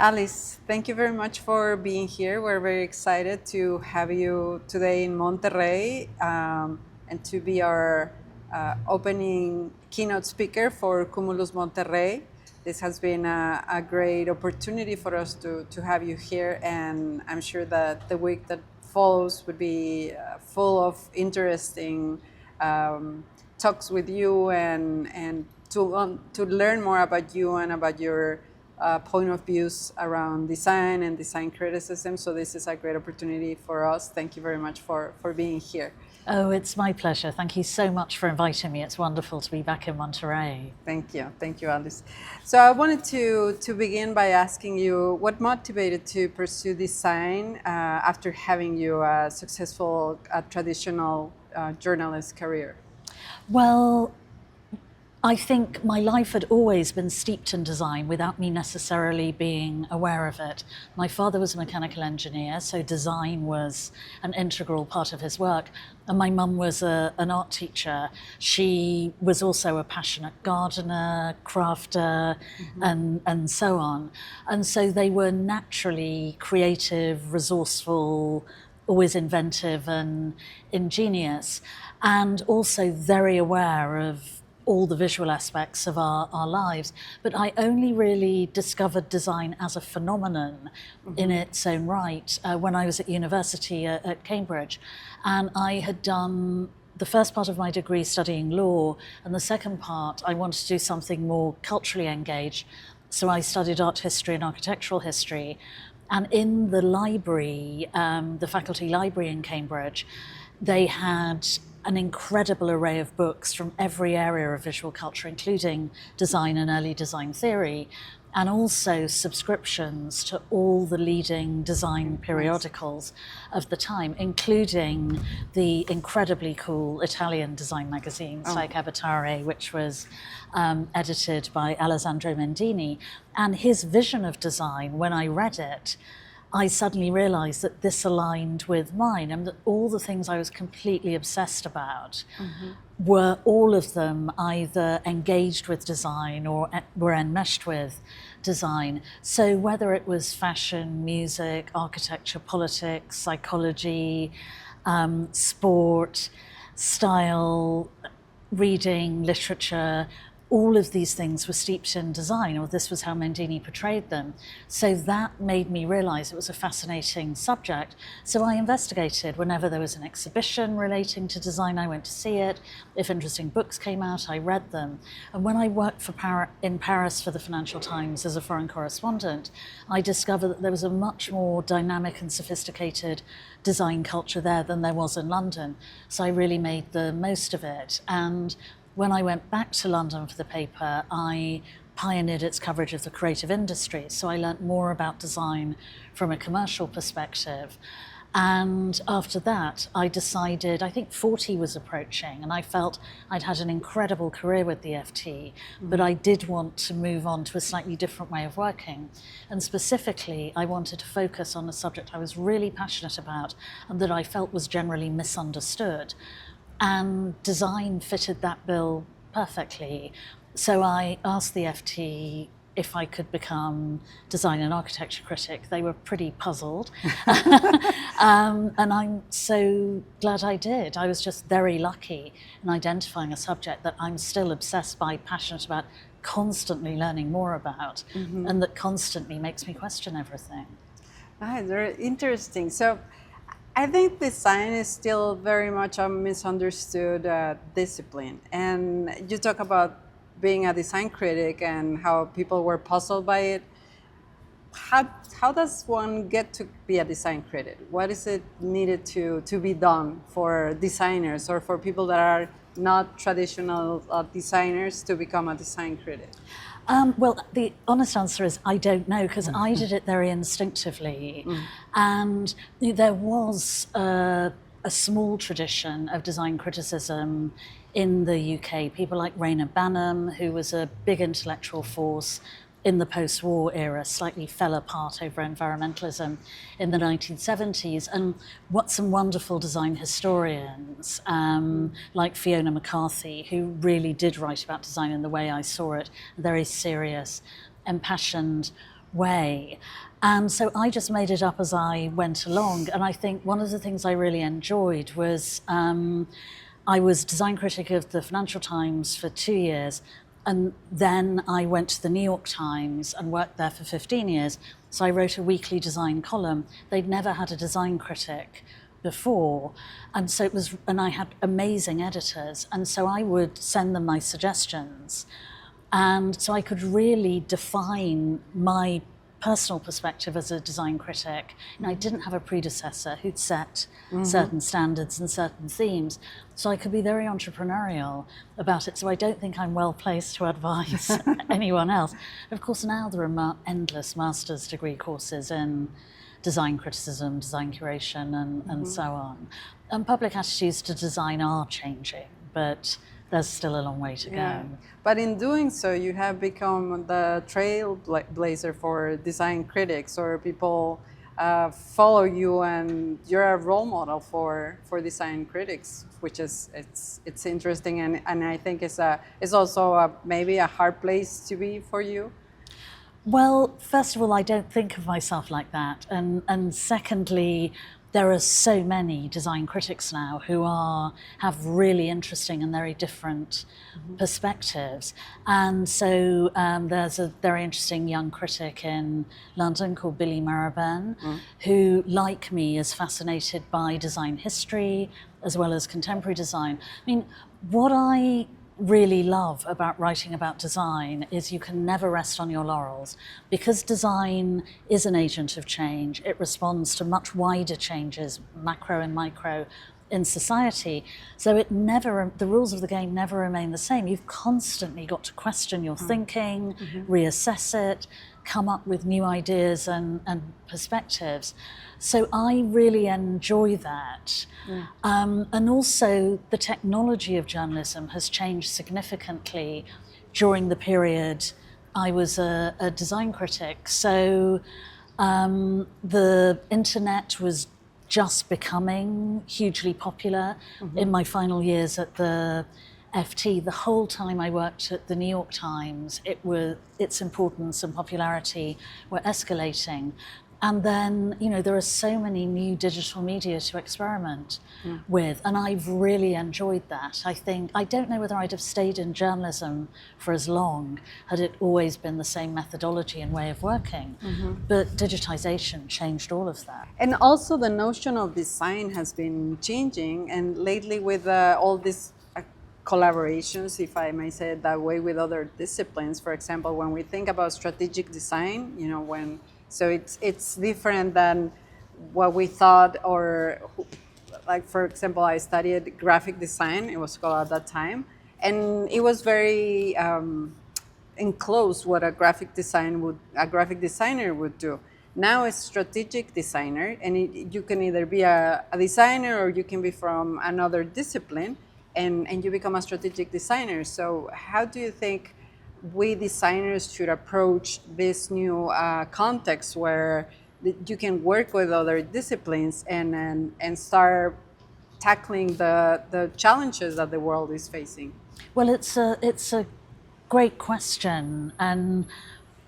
Alice, thank you very much for being here. We're very excited to have you today in Monterrey and to be our opening keynote speaker for Cumulus Monterrey. This has been a great opportunity for us to have you here, and I'm sure that the week that follows would be full of interesting talks with you and to learn more about you and about your point of views around design and design criticism. So this is a great opportunity for us. Thank you very much for being here. Oh, it's my pleasure. Thank you so much for inviting me. It's wonderful to be back in Monterrey. Thank you, Alice. So I wanted to begin by asking you what motivated to pursue design after having you a successful traditional journalist career? Well, I think my life had always been steeped in design without me necessarily being aware of it. My father was a mechanical engineer, so design was an integral part of his work. And my mum was an art teacher. She was also a passionate gardener, crafter, and so on. And so they were naturally creative, resourceful, always inventive and ingenious, and also very aware of all the visual aspects of our lives. But I only really discovered design as a phenomenon in its own right when I was at university at Cambridge. And I had done the first part of my degree studying law, and the second part I wanted to do something more culturally engaged. So I studied art history and architectural history. And in the library, the faculty library in Cambridge, they had an incredible array of books from every area of visual culture, including design and early design theory, and also subscriptions to all the leading design periodicals of the time, including the incredibly cool Italian design magazines like Avvatare, which was edited by Alessandro Mendini. And his vision of design, when I read it, I suddenly realized that this aligned with mine, and that all the things I was completely obsessed about were all of them either engaged with design or were enmeshed with design. So whether it was fashion, music, architecture, politics, psychology, sport, style, reading, literature, all of these things were steeped in design, or this was how Mendini portrayed them. So that made me realize it was a fascinating subject. So I investigated. Whenever there was an exhibition relating to design, I went to see it. If interesting books came out, I read them. And when I worked in Paris for the Financial Times as a foreign correspondent, I discovered that there was a much more dynamic and sophisticated design culture there than there was in London. So I really made the most of it. And when I went back to London for the paper, I pioneered its coverage of the creative industry. So I learnt more about design from a commercial perspective. And after that, I decided, I think 40 was approaching, and I felt I'd had an incredible career with the FT, but I did want to move on to a slightly different way of working. And specifically, I wanted to focus on a subject I was really passionate about and that I felt was generally misunderstood. And design fitted that bill perfectly. So I asked the FT if I could become design and architecture critic. They were pretty puzzled. And I'm so glad I did. I was just very lucky in identifying a subject that I'm still obsessed by, passionate about, constantly learning more about, and that constantly makes me question everything. Very interesting. So I think design is still very much a misunderstood discipline. And you talk about being a design critic and how people were puzzled by it. How does one get to be a design critic? What is it needed to be done for designers or for people that are not traditional designers to become a design critic? Well, the honest answer is I don't know, because I did it very instinctively. And there was a small tradition of design criticism in the UK. People like Rainer Banham, who was a big intellectual force in the post-war era, slightly fell apart over environmentalism in the 1970s. And what some wonderful design historians, like Fiona McCarthy, who really did write about design in the way I saw it, very serious, impassioned, way. And so I just made it up as I went along. And I think one of the things I really enjoyed was I was design critic of the Financial Times for 2 years. And then I went to the New York Times and worked there for 15 years. So I wrote a weekly design column. They'd never had a design critic before. And so it was, and I had amazing editors. And so I would send them my suggestions. And so I could really define my personal perspective as a design critic. And I didn't have a predecessor who'd set certain standards and certain themes. So I could be very entrepreneurial about it. So I don't think I'm well placed to advise anyone else. Of course, now there are endless master's degree courses in design criticism, design curation, and so on. And public attitudes to design are changing, but there's still a long way to go. But in doing so, you have become the trailblazer for design critics, or people follow you, and you're a role model for design critics, which is it's interesting, and I think it's also maybe a hard place to be for you. Well, first of all, I don't think of myself like that, and secondly, there are so many design critics now who have really interesting and very different perspectives. And so there's a very interesting young critic in London called Billy Marabin, who, like me, is fascinated by design history as well as contemporary design. I mean, what I really love about writing about design is you can never rest on your laurels. Because design is an agent of change, it responds to much wider changes, macro and micro, in society. So the rules of the game never remain the same. You've constantly got to question your thinking, reassess it, come up with new ideas and perspectives. So I really enjoy that. And also the technology of journalism has changed significantly during the period I was a design critic. So the internet was just becoming hugely popular. In my final years at the FT, the whole time I worked at the New York Times, its importance and popularity were escalating. And then, there are so many new digital media to experiment with, and I've really enjoyed that. I don't know whether I'd have stayed in journalism for as long had it always been the same methodology and way of working. But digitization changed all of that. And also the notion of design has been changing, and lately with all these collaborations, if I may say it that way, with other disciplines. For example, when we think about strategic design, so it's different than what we thought, or like, for example, I studied graphic design, it was called at that time, and it was very enclosed what a graphic designer would do. Now it's strategic designer, and you can either be a designer or you can be from another discipline, and you become a strategic designer. So how do you think we designers should approach this new context where you can work with other disciplines and start tackling the challenges that the world is facing? Well, it's a great question, and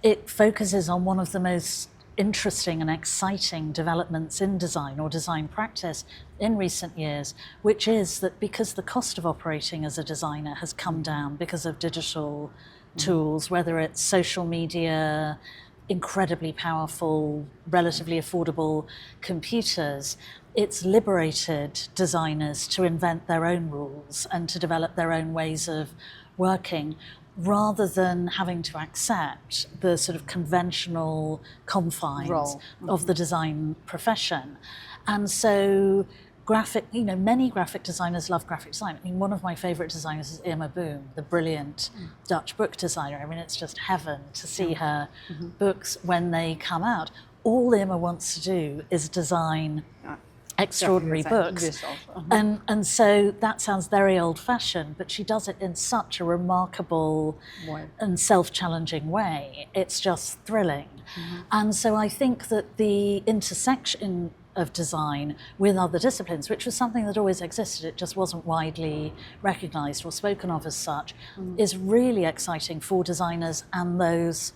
it focuses on one of the most interesting and exciting developments in design or design practice in recent years, which is that because the cost of operating as a designer has come down because of digital tools, whether it's social media, incredibly powerful, relatively affordable computers, it's liberated designers to invent their own rules and to develop their own ways of working, rather than having to accept the sort of conventional confines of the design profession. And so many graphic designers love graphic design. I mean, one of my favorite designers is Irma Boom, the brilliant Dutch book designer. I mean, it's just heaven to see her books when they come out. All Irma wants to do is design extraordinary books. And so that sounds very old-fashioned, but she does it in such a remarkable and self-challenging way. It's just thrilling. And so I think that the intersection of design with other disciplines, which was something that always existed, it just wasn't widely recognized or spoken of as such, is really exciting for designers and those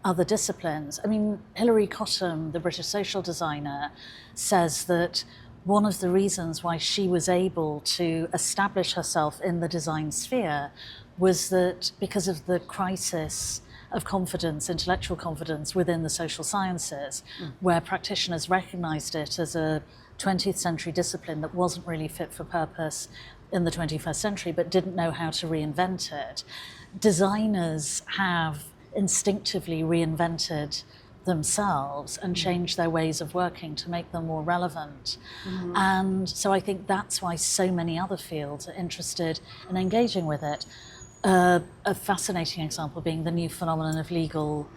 other disciplines. I mean, Hilary Cottam, the British social designer, says that one of the reasons why she was able to establish herself in the design sphere was that because of the crisis of confidence, intellectual confidence within the social sciences, where practitioners recognized it as a 20th century discipline that wasn't really fit for purpose in the 21st century, but didn't know how to reinvent it. Designers have instinctively reinvented themselves and changed their ways of working to make them more relevant. And so I think that's why so many other fields are interested in engaging with it. A fascinating example being the new phenomenon of legal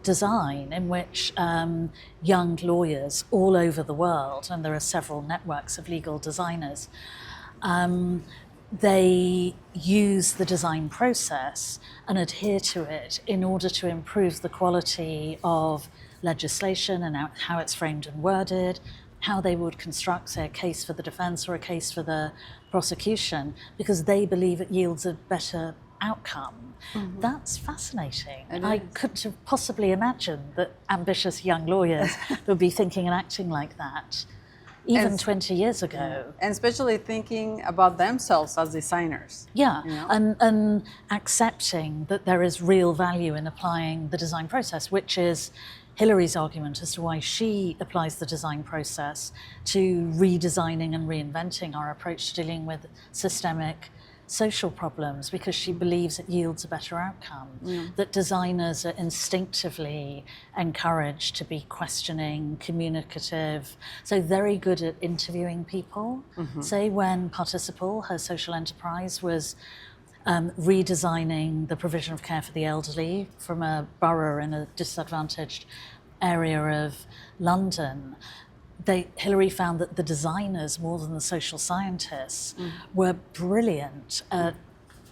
design, in which young lawyers all over the world, and there are several networks of legal designers, they use the design process and adhere to it in order to improve the quality of legislation and how it's framed and worded, how they would construct, say, a case for the defense or a case for the prosecution, because they believe it yields a better outcome. That's fascinating. I couldn't have possibly imagined that ambitious young lawyers would be thinking and acting like that even 20 years ago. And especially thinking about themselves as designers. Yeah, you know? and accepting that there is real value in applying the design process, which is Hilary's argument as to why she applies the design process to redesigning and reinventing our approach to dealing with systemic social problems, because she believes it yields a better outcome, that designers are instinctively encouraged to be questioning, communicative, so very good at interviewing people. Say when Participle, her social enterprise, was redesigning the provision of care for the elderly from a borough in a disadvantaged area of London, Hilary found that the designers, more than the social scientists, were brilliant at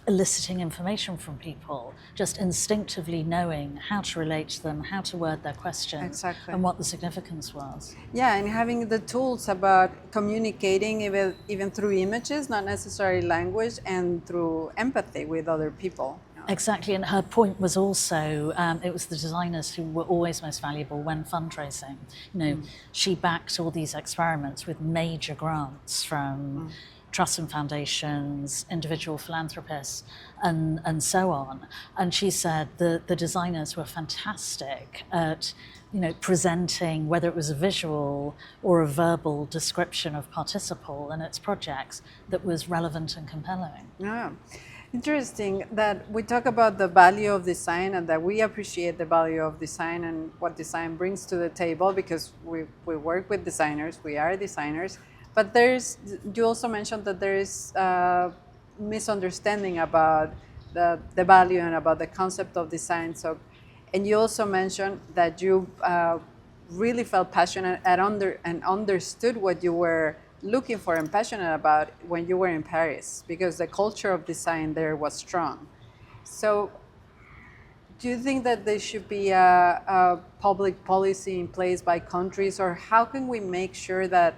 eliciting information from people, just instinctively knowing how to relate to them, how to word their questions, and what the significance was. Yeah, and having the tools about communicating even through images, not necessarily language, and through empathy with other people. Exactly, and her point was also it was the designers who were always most valuable when fundraising. You know, she backed all these experiments with major grants from trusts and foundations, individual philanthropists, and so on. And she said the designers were fantastic at, you know, presenting, whether it was a visual or a verbal description of Participle and its projects, that was relevant and compelling. Yeah. Interesting that we talk about the value of design and that we appreciate the value of design and what design brings to the table, because we work with designers, we are designers. But you also mentioned that there is misunderstanding about the value and about the concept of design. And you also mentioned that you really felt passionate and understood what you were looking for and passionate about when you were in Paris, because the culture of design there was strong. So do you think that there should be a public policy in place by countries, or how can we make sure that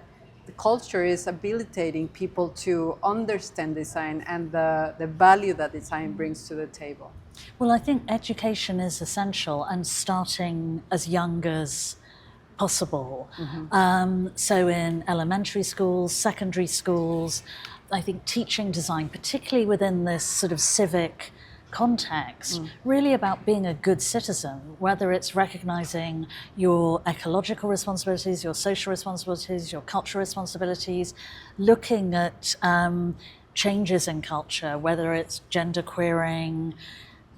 the culture is habilitating people to understand design and the value that design brings to the table? Well, I think education is essential, and starting as young as possible. So in elementary schools, secondary schools, I think teaching design, particularly within this sort of civic context, really about being a good citizen, whether it's recognizing your ecological responsibilities, your social responsibilities, your cultural responsibilities, looking at changes in culture, whether it's gender queering,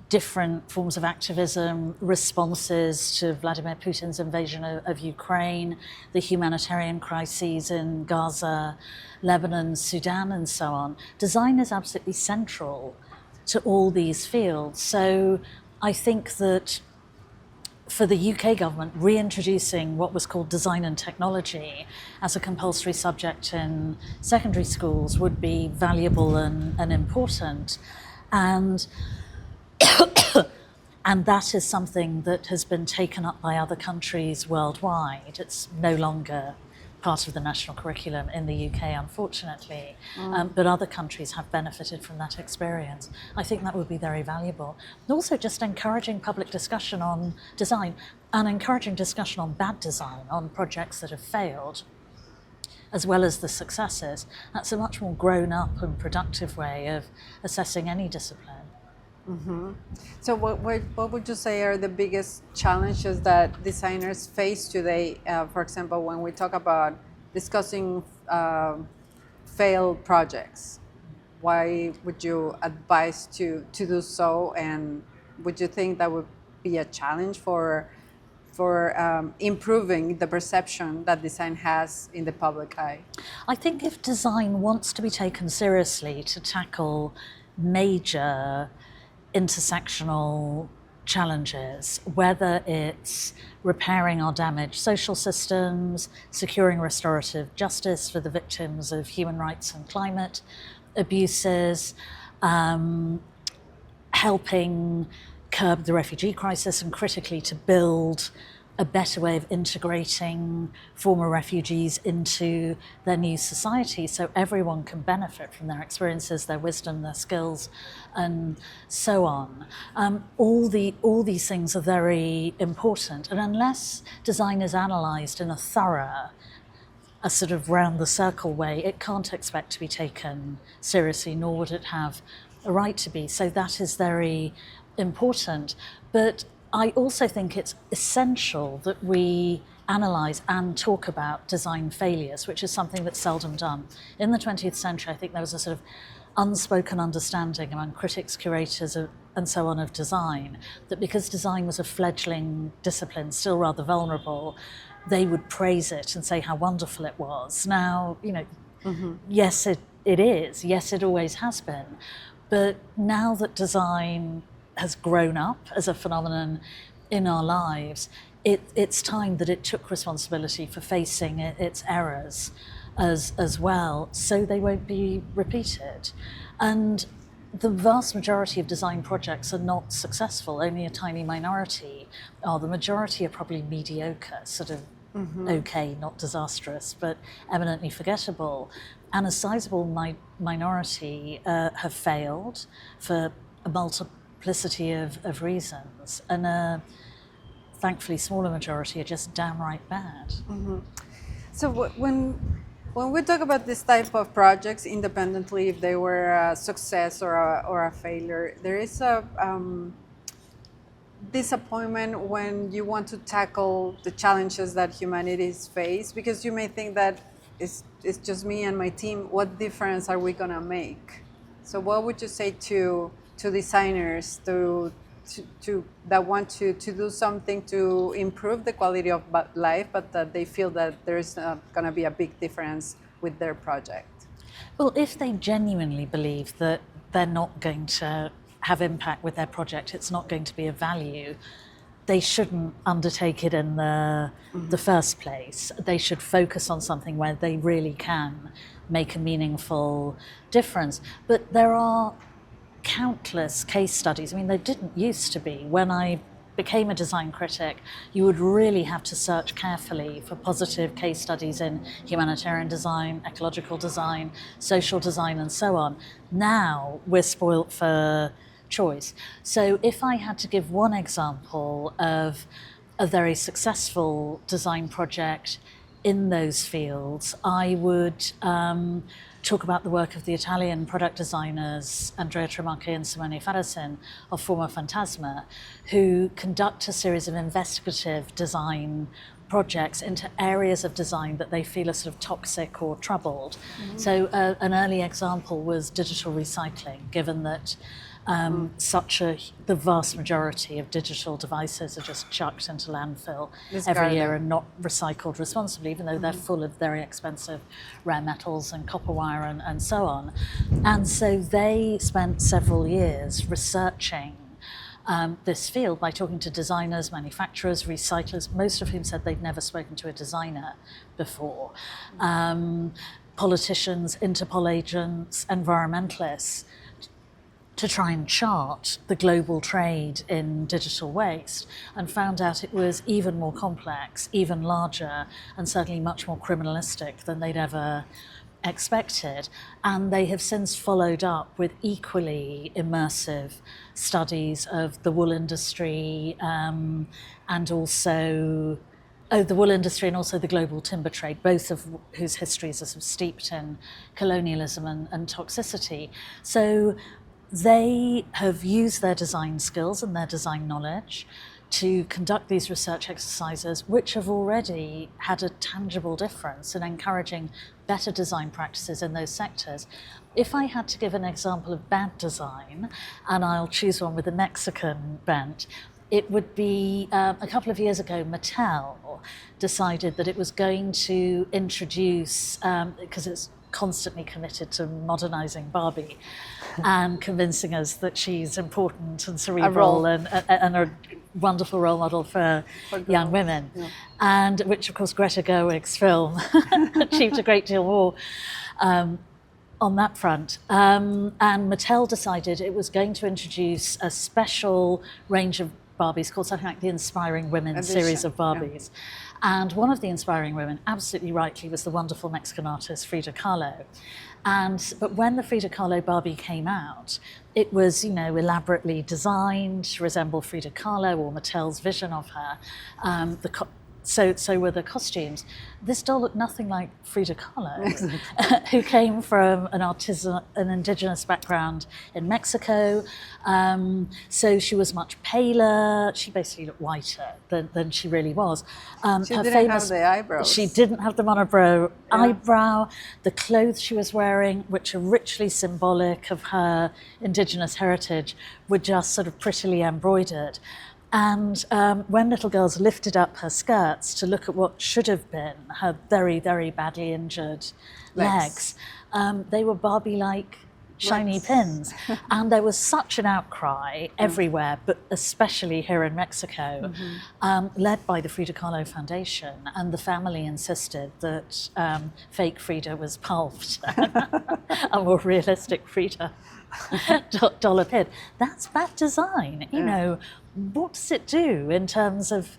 different forms of activism, responses to Vladimir Putin's invasion of Ukraine, the humanitarian crises in Gaza, Lebanon, Sudan, and so on. Design is absolutely central to all these fields. So I think that for the UK government, reintroducing what was called design and technology as a compulsory subject in secondary schools would be valuable and important. And that is something that has been taken up by other countries worldwide. It's no longer part of the national curriculum in the UK, unfortunately, but other countries have benefited from that experience. I think that would be very valuable. And also just encouraging public discussion on design and encouraging discussion on bad design, on projects that have failed, as well as the successes. That's a much more grown up and productive way of assessing any discipline. So what would you say are the biggest challenges that designers face today? For example, when we talk about discussing failed projects, why would you advise to do so? And would you think that would be a challenge for improving the perception that design has in the public eye? I think if design wants to be taken seriously to tackle major intersectional challenges, whether it's repairing our damaged social systems, securing restorative justice for the victims of human rights and climate abuses, helping curb the refugee crisis, and critically to build a better way of integrating former refugees into their new society so everyone can benefit from their experiences, their wisdom, their skills, and so on. All these things are very important, and unless design is analysed in a thorough, a sort of round the circle way, it can't expect to be taken seriously, nor would it have a right to be. So that is very important. But I also think it's essential that we analyse and talk about design failures, which is something that's seldom done. In the 20th century, I think there was a sort of unspoken understanding among critics, curators, and so on of design, that because design was a fledgling discipline, still rather vulnerable, they would praise it and say how wonderful it was. Now, yes, it is. Yes, it always has been. But now that design has grown up as a phenomenon in our lives, it's time that it took responsibility for facing its errors as well, so they won't be repeated. And the vast majority of design projects are not successful. Only a tiny minority are. The majority are probably mediocre, sort of okay, not disastrous, but eminently forgettable. And a sizable minority have failed for a multiplicity of reasons, and a thankfully smaller majority are just downright bad. So when we talk about this type of projects independently, if they were a success or a failure, there is a disappointment when you want to tackle the challenges that humanities face, because you may think that it's just me and my team, what difference are we going to make? So what would you say to designers that want to do something to improve the quality of life, but that they feel that there's going to be a big difference with their project? Well, if they genuinely believe that they're not going to have impact with their project, it's not going to be of value, they shouldn't undertake it in the first place. They should focus on something where they really can make a meaningful difference. But there are countless case studies. I mean, there didn't used to be. When I became a design critic, you would really have to search carefully for positive case studies in humanitarian design, ecological design, social design, and so on. Now we're spoilt for choice. So if I had to give one example of a very successful design project in those fields, I would talk about the work of the Italian product designers Andrea Tremonti and Simone Farasin of Forma Fantasma, who conduct a series of investigative design projects into areas of design that they feel are sort of toxic or troubled. So an early example was digital recycling, given that the vast majority of digital devices are just chucked into landfill every year and not recycled responsibly, even though they're full of very expensive rare metals and copper wire and so on. And so they spent several years researching this field by talking to designers, manufacturers, recyclers, most of whom said they'd never spoken to a designer before, politicians, Interpol agents, environmentalists, to try and chart the global trade in digital waste, and found out it was even more complex, even larger, and certainly much more criminalistic than they'd ever expected. And they have since followed up with equally immersive studies of the wool industry and also the wool industry and also the global timber trade, both of whose histories are sort of steeped in colonialism and toxicity. So they have used their design skills and their design knowledge to conduct these research exercises, which have already had a tangible difference in encouraging better design practices in those sectors. If I had to give an example of bad design, and I'll choose one with a Mexican bent, it would be a couple of years ago, Mattel decided that it was going to introduce, because it's constantly committed to modernizing Barbie and convincing us that she's important and cerebral and a wonderful role model for young women. Yeah. And which, of course, Greta Gerwig's film achieved a great deal more on that front. And Mattel decided it was going to introduce a special range of Barbies called something like the Inspiring Women series of Barbies. Yeah. And one of the inspiring women, absolutely rightly, was the wonderful Mexican artist Frida Kahlo. But when the Frida Kahlo Barbie came out, it was, elaborately designed to resemble Frida Kahlo or Mattel's vision of her. So were the costumes. This doll looked nothing like Frida Kahlo, who came from an indigenous background in Mexico. So she was much paler. She basically looked whiter than she really was. She didn't have the eyebrows. She didn't have the monobrow eyebrow. The clothes she was wearing, which are richly symbolic of her indigenous heritage, were just sort of prettily embroidered. And when little girls lifted up her skirts to look at what should have been her very, very badly injured legs, they were Barbie-like shiny pins. And there was such an outcry everywhere, but especially here in Mexico, led by the Frida Kahlo Foundation. And the family insisted that fake Frida was pulped, a more realistic Frida doll appeared. That's bad design, you know. What does it do in terms of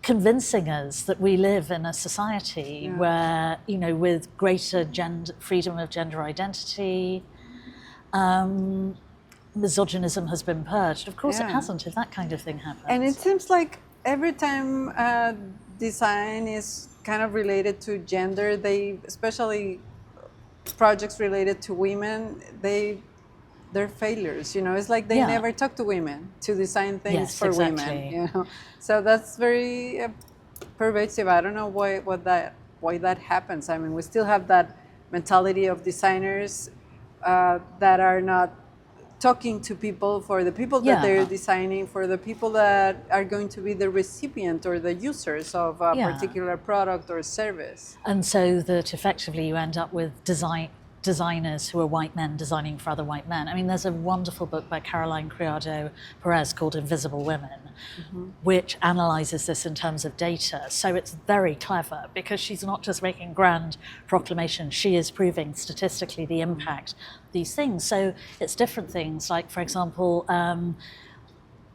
convincing us that we live in a society where, with greater freedom of gender identity, misogynism has been purged? Of course it hasn't if that kind of thing happens. And it seems like every time design is kind of related to gender, especially projects related to women, they're failures, It's like they never talk to women to design things for women, So that's very pervasive. I don't know why that happens. I mean, we still have that mentality of designers that are not talking to people, for the people that they're designing, for the people that are going to be the recipient or the users of a particular product or service. And so that effectively you end up with designers who are white men designing for other white men. I mean, there's a wonderful book by Caroline Criado Perez called Invisible Women, which analyzes this in terms of data. So it's very clever because she's not just making grand proclamations, she is proving statistically the impact of these things. So it's different things, like, for example,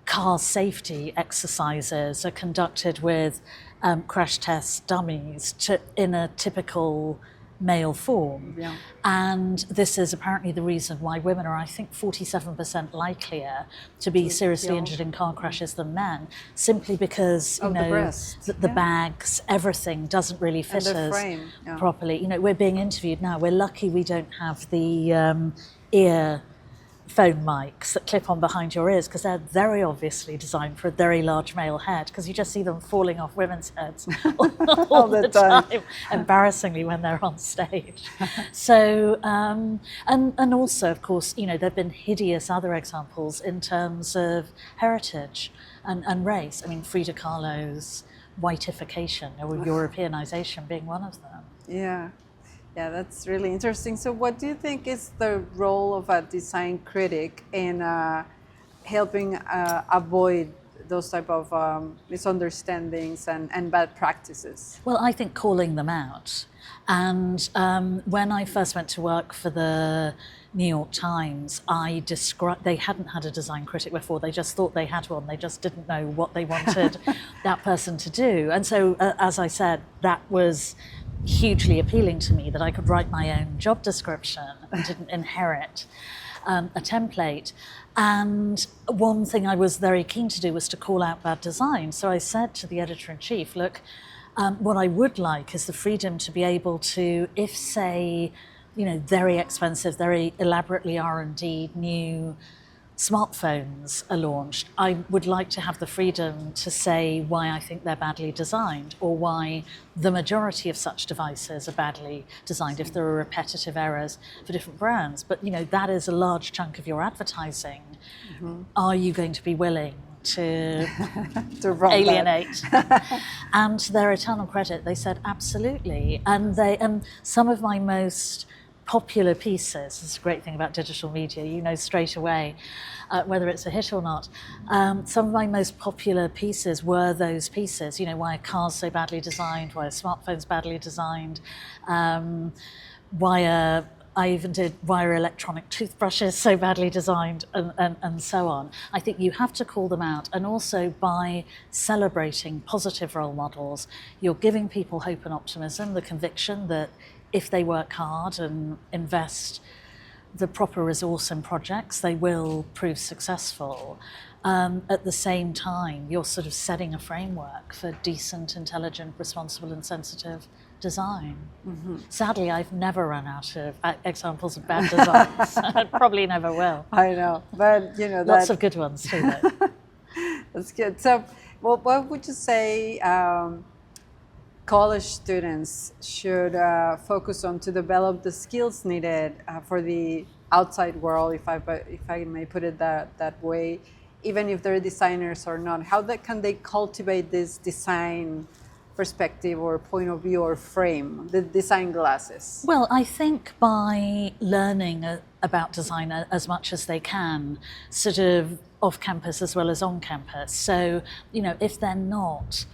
car safety exercises are conducted with crash test dummies in a typical male form. And this is apparently the reason why women are, I think, 47% likelier to be seriously injured in car crashes than men, simply because the bags, everything doesn't really fit us properly. We're being interviewed now. We're lucky we don't have the ear phone mics that clip on behind your ears, because they're very obviously designed for a very large male head, because you just see them falling off women's heads all the time, embarrassingly, when they're on stage. So, and also, of course, there have been hideous other examples in terms of heritage and race. I mean, Frida Kahlo's whiteification or Europeanization being one of them. Yeah, that's really interesting. So what do you think is the role of a design critic in helping avoid those type of misunderstandings and bad practices? Well, I think calling them out. And when I first went to work for the New York Times, they hadn't had a design critic before. They just thought they had one. They just didn't know what they wanted that person to do. And so, as I said, that was hugely appealing to me, that I could write my own job description and didn't inherit a template. And one thing I was very keen to do was to call out bad design. So I said to the editor-in-chief, look, what I would like is the freedom to be able to, if say, very expensive, very elaborately R&D new smartphones are launched, I would like to have the freedom to say why I think they're badly designed, or why the majority of such devices are badly designed, if there are repetitive errors for different brands. But that is a large chunk of your advertising. Mm-hmm. Are you going to be willing to alienate? And to their eternal credit, they said absolutely. And some of my most popular pieces, this is a great thing about digital media, straight away whether it's a hit or not. Some of my most popular pieces were those pieces, why a car's so badly designed, why a smartphone's badly designed, I even did why are electronic toothbrushes so badly designed, and so on. I think you have to call them out, and also by celebrating positive role models, you're giving people hope and optimism, the conviction that if they work hard and invest the proper resource in projects, they will prove successful. At the same time, you're sort of setting a framework for decent, intelligent, responsible and sensitive design. Mm-hmm. Sadly, I've never run out of examples of bad designs. I probably never will. I know, but lots of good ones too, though. That's good. So, what would you say college students should focus on to develop the skills needed for the outside world, if I may put it that way, even if they're designers or not? How can they cultivate this design perspective or point of view or frame, the design glasses? Well, I think by learning about design as much as they can, sort of off campus as well as on campus. So, if they're not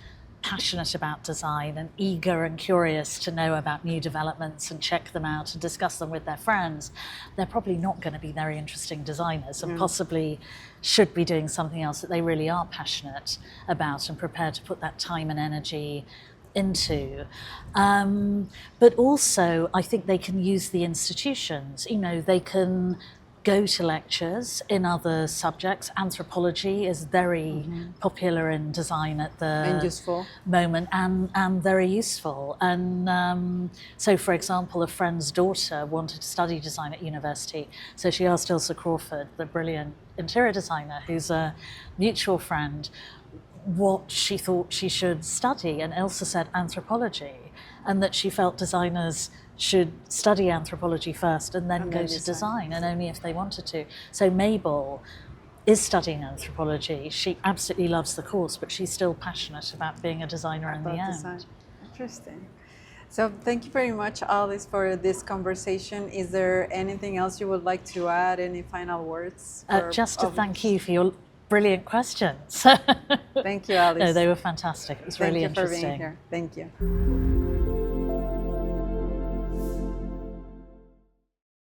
passionate about design and eager and curious to know about new developments and check them out and discuss them with their friends, they're probably not going to be very interesting designers, and possibly should be doing something else that they really are passionate about and prepared to put that time and energy into. But also, I think they can use the institutions. They can go to lectures in other subjects. Anthropology is very popular in design at the moment, and very useful. And so, for example, a friend's daughter wanted to study design at university, so she asked Ilse Crawford, the brilliant interior designer who's a mutual friend, what she thought she should study, and Ilse said anthropology, and that she felt designers should study anthropology first and then go to design, and only if they wanted to. So Mabel is studying anthropology. She absolutely loves the course, but she's still passionate about being a designer in the end. Design. Interesting. So thank you very much, Alice, for this conversation. Is there anything else you would like to add? Any final words? Just to thank you for your brilliant questions. Thank you, Alice. No, they were fantastic. It was really interesting. Thank you for being here. Thank you.